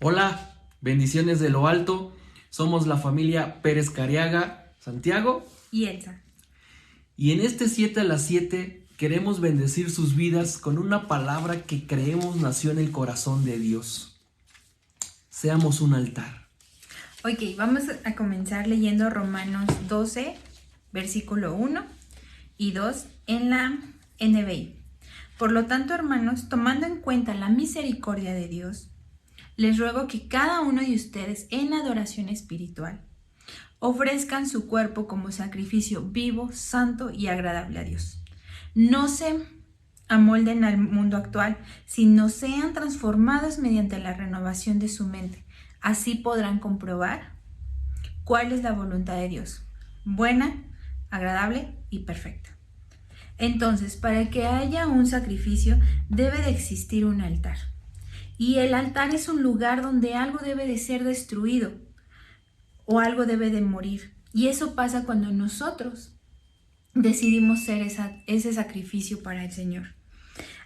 Hola, bendiciones de lo alto. Somos la familia Pérez Cariaga, Santiago y Elsa. Y en este 7 a las 7 queremos bendecir sus vidas con una palabra que creemos nació en el corazón de Dios. Seamos un altar. Ok, vamos a comenzar leyendo Romanos 12, versículo 1 y 2 en la NBI. Por lo tanto, hermanos, tomando en cuenta la misericordia de Dios, les ruego que cada uno de ustedes en adoración espiritual ofrezcan su cuerpo como sacrificio vivo, santo y agradable a Dios. No se amolden al mundo actual, sino sean transformados mediante la renovación de su mente. Así podrán comprobar cuál es la voluntad de Dios, buena, agradable y perfecta. Entonces, para que haya un sacrificio, debe de existir un altar. Y el altar es un lugar donde algo debe de ser destruido o algo debe de morir. Y eso pasa cuando nosotros decidimos ser ese sacrificio para el Señor.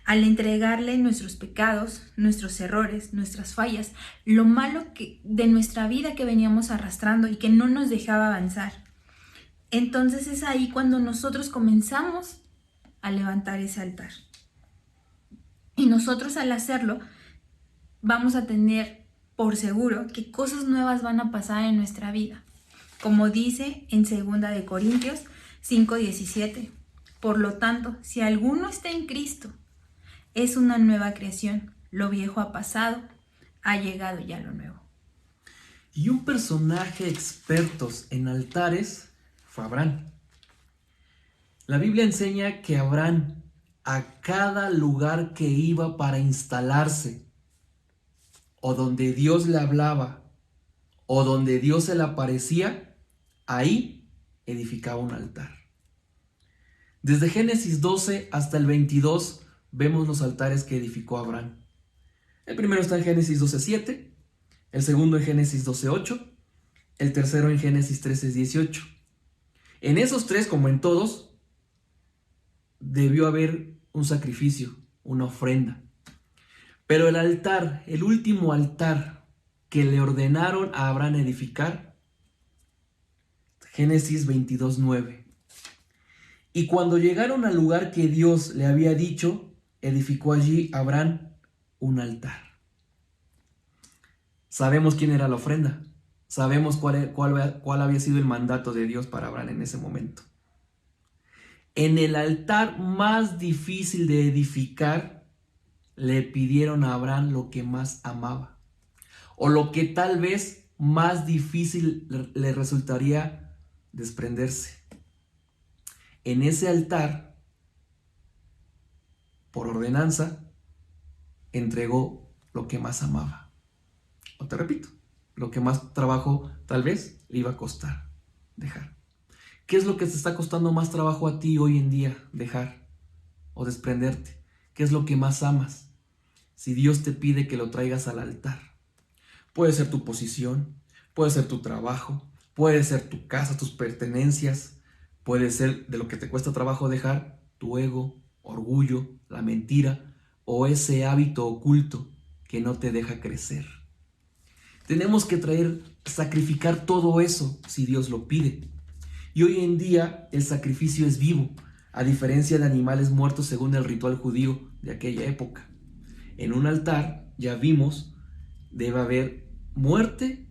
Al entregarle nuestros pecados, nuestros errores, nuestras fallas, lo malo de nuestra vida que veníamos arrastrando y que no nos dejaba avanzar. Entonces es ahí cuando nosotros comenzamos a levantar ese altar. Y nosotros al hacerlo vamos a tener por seguro que cosas nuevas van a pasar en nuestra vida. Como dice en 2 Corintios 5:17. Por lo tanto, si alguno está en Cristo, es una nueva creación. Lo viejo ha pasado, ha llegado ya lo nuevo. Y un personaje experto en altares fue Abraham. La Biblia enseña que Abraham, a cada lugar que iba para instalarse, o donde Dios le hablaba, o donde Dios se le aparecía, ahí edificaba un altar. Desde Génesis 12 hasta el 22 vemos los altares que edificó Abraham. El primero está en Génesis 12:7, el segundo en Génesis 12:8, el tercero en Génesis 13:18. En esos tres, como en todos, debió haber un sacrificio, una ofrenda. Pero el altar, el último altar que le ordenaron a Abraham edificar, Génesis 22:9. Y cuando llegaron al lugar que Dios le había dicho, edificó allí Abraham un altar. Sabemos quién era la ofrenda. Sabemos cuál había sido el mandato de Dios para Abraham en ese momento. En el altar más difícil de edificar, le pidieron a Abraham lo que más amaba, o lo que tal vez más difícil le resultaría desprenderse. En ese altar, por ordenanza, entregó lo que más amaba. O te repito, lo que más trabajo tal vez le iba a costar dejar. ¿Qué es lo que te está costando más trabajo a ti hoy en día dejar o desprenderte? ¿Qué es lo que más amas? Si Dios te pide que lo traigas al altar. Puede ser tu posición, puede ser tu trabajo, puede ser tu casa, tus pertenencias, puede ser de lo que te cuesta trabajo dejar, tu ego, orgullo, la mentira o ese hábito oculto que no te deja crecer. Tenemos que sacrificar todo eso si Dios lo pide. Y hoy en día el sacrificio es vivo, a diferencia de animales muertos según el ritual judío de aquella época. En un altar, ya vimos, debe haber muerte,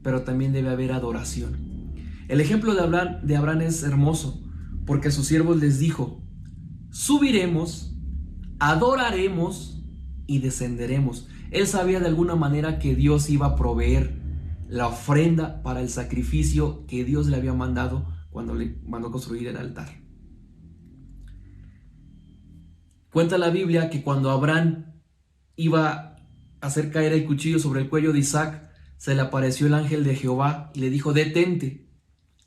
pero también debe haber adoración. El ejemplo de Abraham es hermoso, porque a sus siervos les dijo: subiremos, adoraremos y descenderemos. Él sabía de alguna manera que Dios iba a proveer la ofrenda para el sacrificio que Dios le había mandado cuando le mandó construir el altar. Cuenta la Biblia que cuando Abraham iba a hacer caer el cuchillo sobre el cuello de Isaac, se le apareció el ángel de Jehová y le dijo: detente,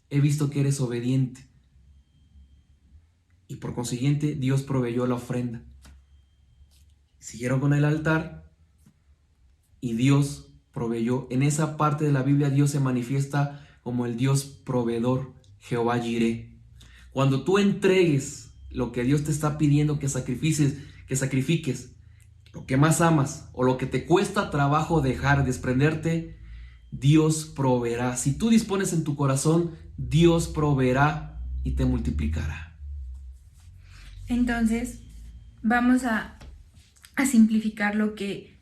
he visto que eres obediente. Y por consiguiente Dios proveyó la ofrenda. Siguieron con el altar y Dios proveyó. En esa parte de la Biblia Dios se manifiesta como el Dios proveedor, Jehová Jireh. Cuando tú entregues lo que Dios te está pidiendo que sacrifiques, lo que más amas o lo que te cuesta trabajo dejar, desprenderte, Dios proveerá. Si tú dispones en tu corazón, Dios proveerá y te multiplicará. Entonces, vamos a simplificar lo que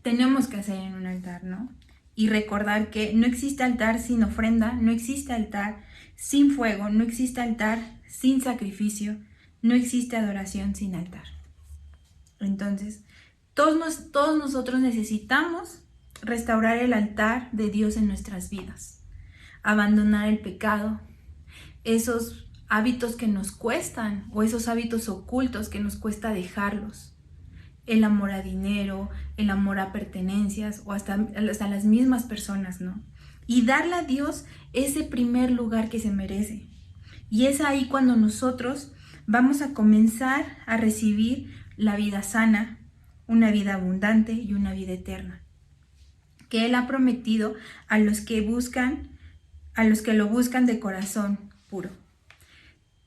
tenemos que hacer en un altar, ¿no? Y recordar que no existe altar sin ofrenda, no existe altar sin fuego, no existe altar sin sacrificio, no existe adoración sin altar. Entonces, todos nosotros necesitamos restaurar el altar de Dios en nuestras vidas, abandonar el pecado, esos hábitos que nos cuestan o esos hábitos ocultos que nos cuesta dejarlos, el amor a dinero, el amor a pertenencias o hasta las mismas personas, ¿no? Y darle a Dios ese primer lugar que se merece. Y es ahí cuando nosotros vamos a comenzar a recibir la vida sana, una vida abundante y una vida eterna, que Él ha prometido a los que lo buscan de corazón puro.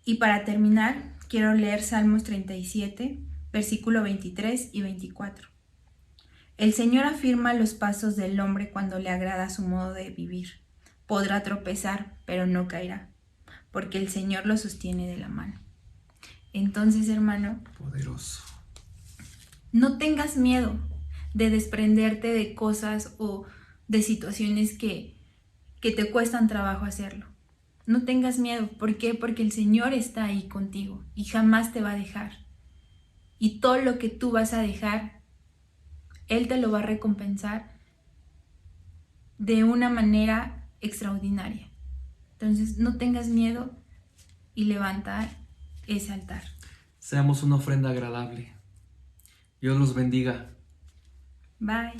Y para terminar, quiero leer Salmos 37, versículo 23 y 24. El Señor afirma los pasos del hombre cuando le agrada su modo de vivir. Podrá tropezar, pero no caerá, porque el Señor lo sostiene de la mano. Entonces, hermano, Poderoso. no tengas miedo de desprenderte de cosas o de situaciones que te cuestan trabajo hacerlo. No tengas miedo. ¿Por qué? Porque el Señor está ahí contigo y jamás te va a dejar. Y todo lo que tú vas a dejar, Él te lo va a recompensar de una manera extraordinaria. Entonces, no tengas miedo y levanta ese altar. Seamos una ofrenda agradable. Dios los bendiga. Bye.